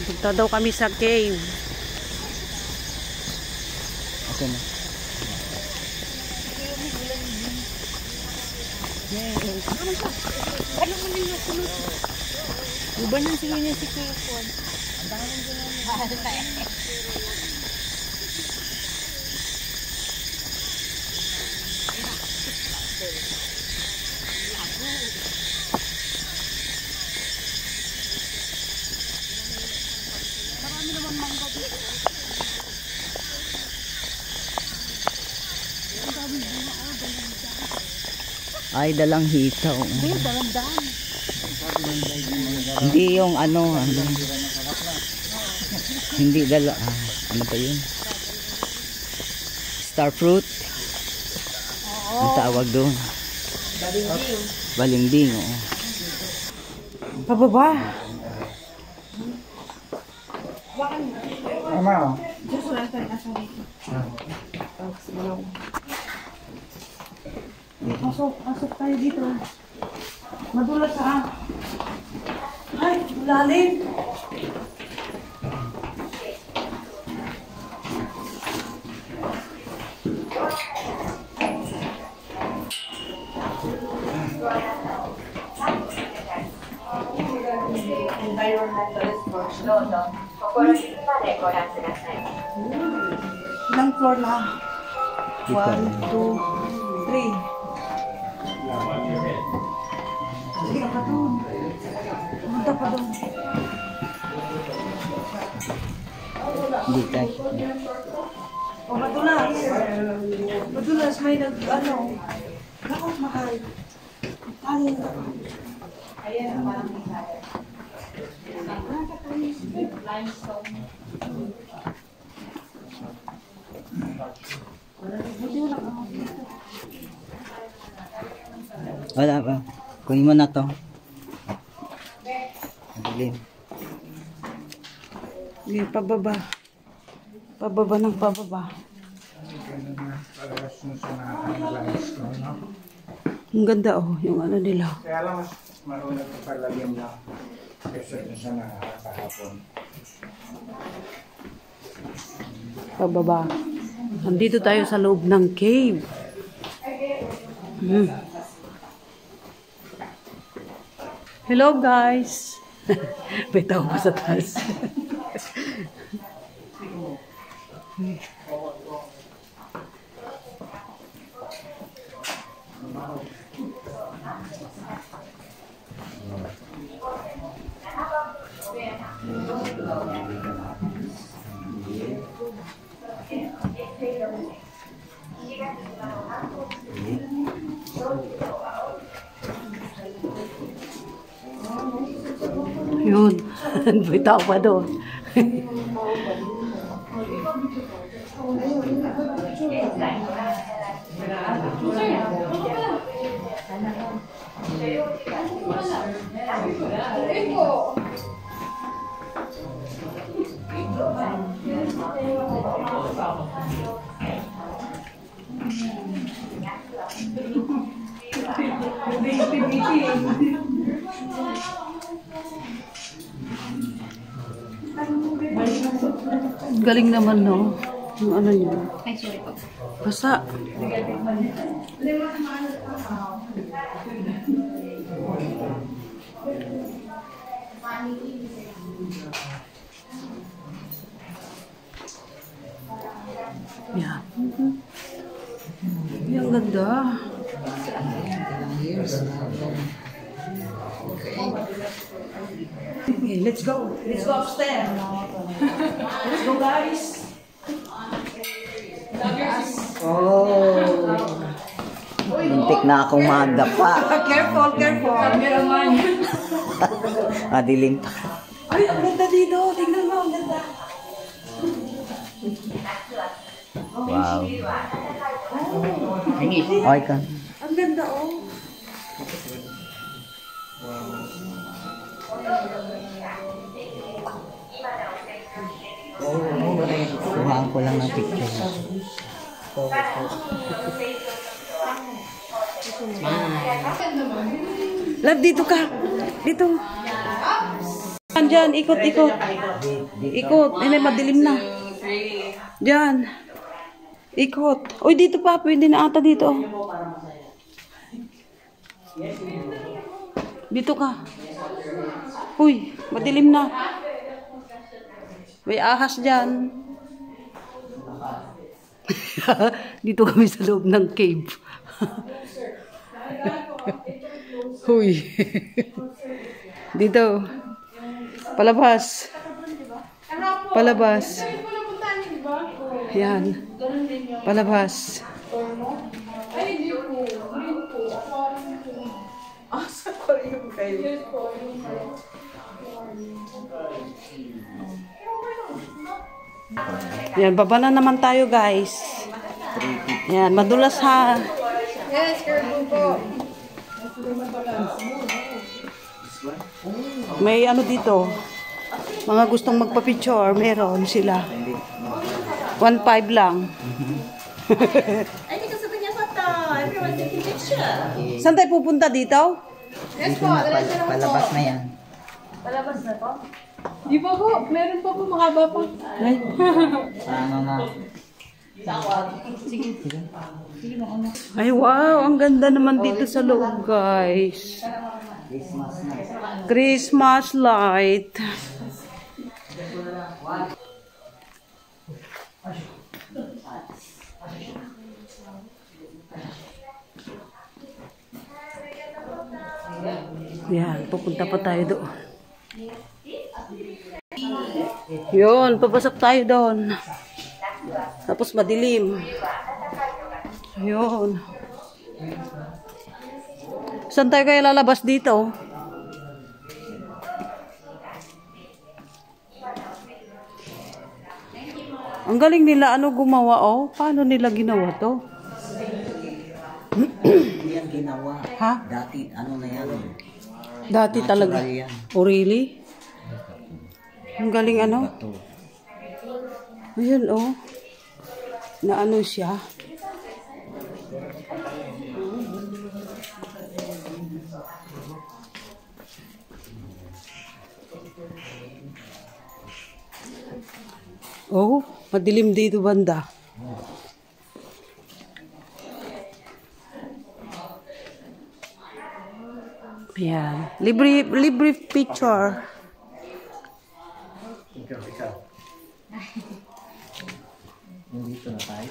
Punta daw kami sa cave. Okay na. Ano mo nila sunod? Iba nang sila niya si Kipon. Ang dami nang sila niya. Marami naman mangga dito. Ang dami bunga. Ay, dalang hitaw. Hindi, dalang-dalang. Hindi yung ano. Hindi dala. Ano pa yun? Star fruit. Ang tawag doon. Balimbing. Balimbing, oo. Pababa. Ama. Diyos, wala tayo nasa dito. Pasok tayo dito. Madulas ha. Ay, lalim. Ilang floor na? 1, 2, 3. Sige ka pa doon. Pumunta pa doon. Hindi tayo. O, madulas. Madulas, may nag-ano. Nakot mahal. Tali na. Ayan ang parang misaya. Limestone. Wala pa. Kunin mo na to. Madilim. Sige, pababa. Pababa ng pababa. Ang ganda oh, yung ano nila. Kaya lang mas marunong ito palagyan na kaysa sa nakakahapon. Pababa. Nandito tayo sa loob ng cave. Hello guys. May tao pa sa taas. Yun. May tao pa doon. Galing naman, no? Yung ano niya. Ay, sorry po. Basa. Yeah. Yung ganda. Okay, let's go. Let's go upstairs. Let's go, guys. Oh. Muntik na akong madapa. Careful, careful. Cameraman. Madilim. Ay, ang ganda dito. Tingnan mo, ang ganda. Wow. Ay ka. Ang ganda, oh. Kuhaan ko lang ng picture. Love, dito ka. Dito. Diyan, ikot. Ikot. Hindi, madilim na. Diyan. Ikot. Uy, dito pa. Pwede na ata dito. Dito ka. Uy, madilim na. May ahas dyan. Dito kami sa loob ng cave. Uy. Dito. Palabas. Palabas. Yan. Palabas. Yan, baba na naman tayo, guys. Yan, madulas ha. Yes, careful po. May ano dito. Mga gustong magpa-picture, meron sila. 1.5 lang. Ay, hindi ko sabi niya photo. Everyone taking picture. Saan tayo pupunta dito? Yes po, diretso naman po. Palabas na yan. Palabas na po? Di pa po. Meron pa po, makaba po. Ano na? Ay, wow. Ang ganda naman dito sa loob, guys. Christmas na. Christmas light. Yan, pupunta pa tayo doon. Yun, papasok tayo doon. Tapos madilim. Yun. Saan tayo kaya lalabas dito? Ang galing nila, ano gumawa, oh? Paano nila ginawa to? Hindi yan ginawa. Ha? Dati, ano na yan? Dati talaga. Natural yan. Oh, really? Ang galing, ano? Bato. Ayun, oh. Na ano siya. Oh, madilim dito banda. Yan. Libre picture. Nandito na tayo.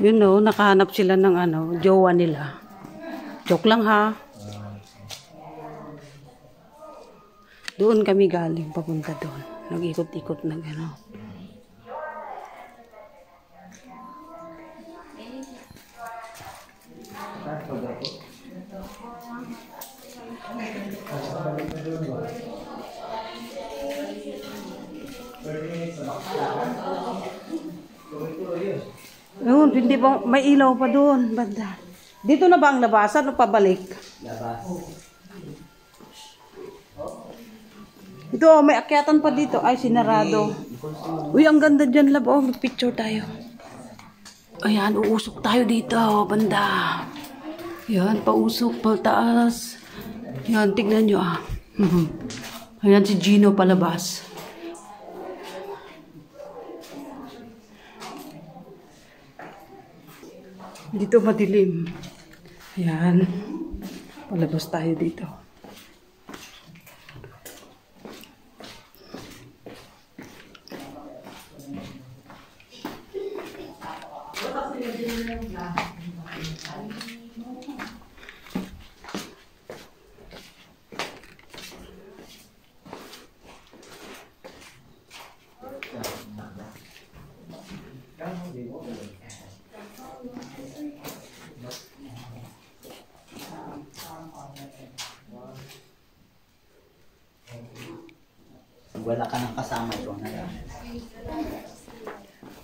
You know, nakahanap sila ng ano, jowa nila. Joke lang ha. Doon kami galing, papunta doon. Nag-ikot-ikot na gano'n. Ayun, hindi pa, may ilaw pa doon, banda. Dito na ba ang labasan o pabalik? Labas. Ito, oh, may akyatan pa dito. Ay, sinarado. Uy, ang ganda dyan, lab. Oh, mag-picture tayo. Ayan, uusok tayo dito, banda. Yan, pausok, pataas. Yan, tignan nyo ah. Ayan si Gino palabas. Dito madilim. Ayan. Palabas tayo dito. Wala ka nang kasama ito na lang.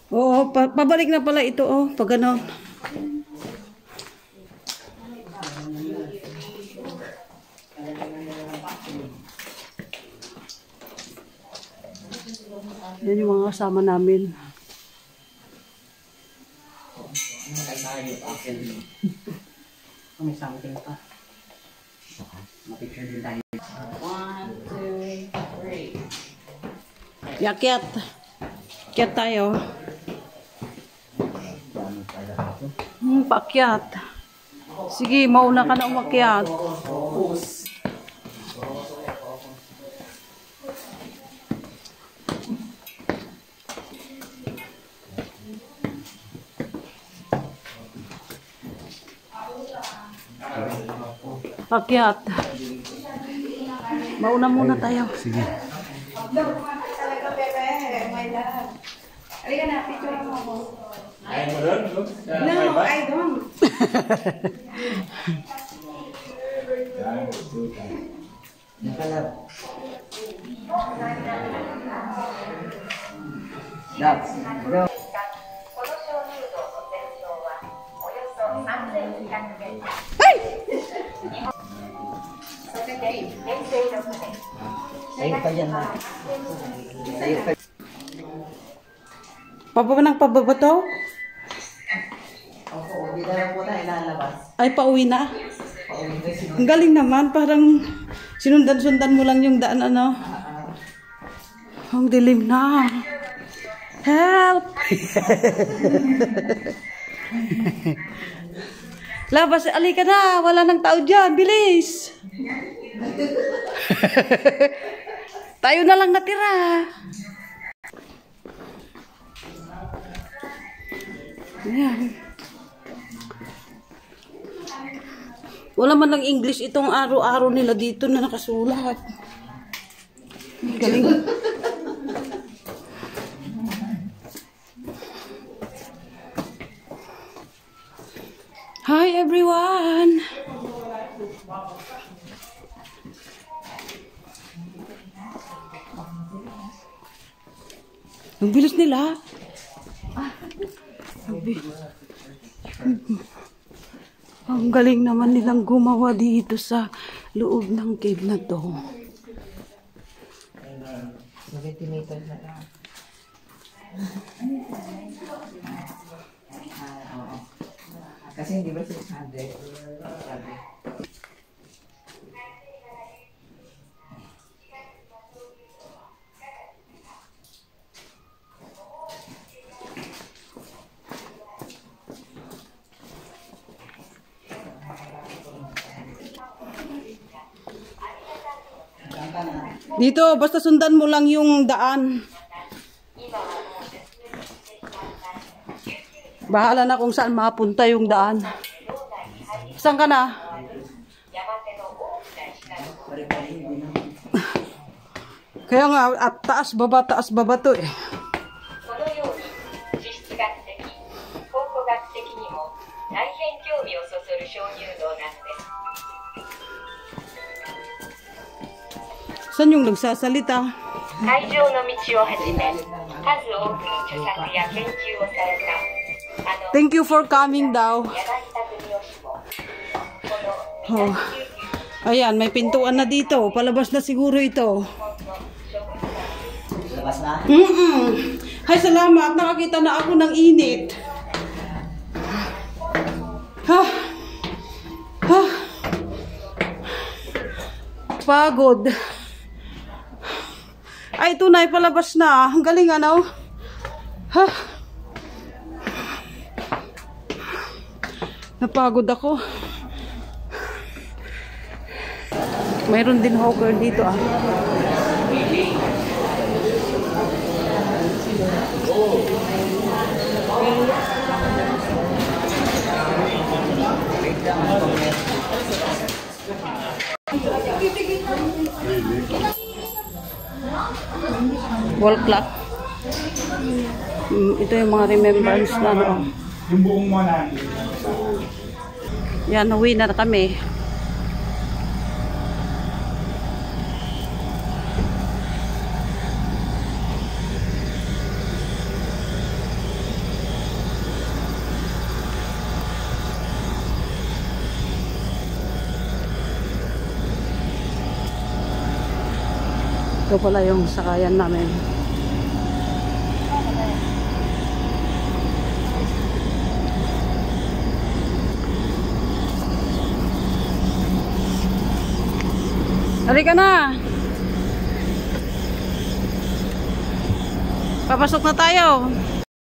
Oo, pabalik na pala ito, oh, pag ganon. Yan yung mga kasama namin. May something pa. Mapicture din tayo. 1, 2, 3. Yakyat. Yakyat tayo. Paakyat. Sige, mauna ka na umakyat. Paakyat. Mauna muna tayo. Sige. No, I don't. Pababa ng pababa to? Opo, hindi na lang po tayo lalabas. Ay, pauwi na? Pauwi na si Ang galing naman, parang sinundan-sundan mo lang yung daan, ano? Ang dilim na. Help! Labas, alika na. Wala nang tao dyan. Bilis! Tayo na lang natira. Ayan. Wala man lang English itong araw-araw nila dito na nakasulat. Galing. Hi everyone! Ang bilis nila. Ang galing naman nilang gumawa dito sa loob ng cave na to. Ventilator na lang. Oo. Kasi hindi ba 600? Sabi. Dito, basta sundan mo lang yung daan. Bahala na kung saan mapunta yung daan. Saan ka na? Kaya nga, at taas baba to eh. このように地質学的、考古学的にも大変興味をそそる鍾乳洞なのです。 Saan yung nagsasalita? 海上の道をはじめ、数多くの著作や研究をされた Thank you for coming daw. 柳田国夫氏も、この Oh. Ayan, may pintuan na dito. Palabas na siguro ito. Labas na? Hay, salamat. Nakakita na ako ng init. Ha? Ha? Pagod. Ay, tunay, palabas na. Ang galing, ano? Ha? Napagod ako. Mayroon din hawker dito, ah. Wall clock. Ito yung mga remembrance na, no? Yung buong mo na. Yan, uwi na kami. Ito pala yung sakayan namin. Halika na! Papasok na tayo.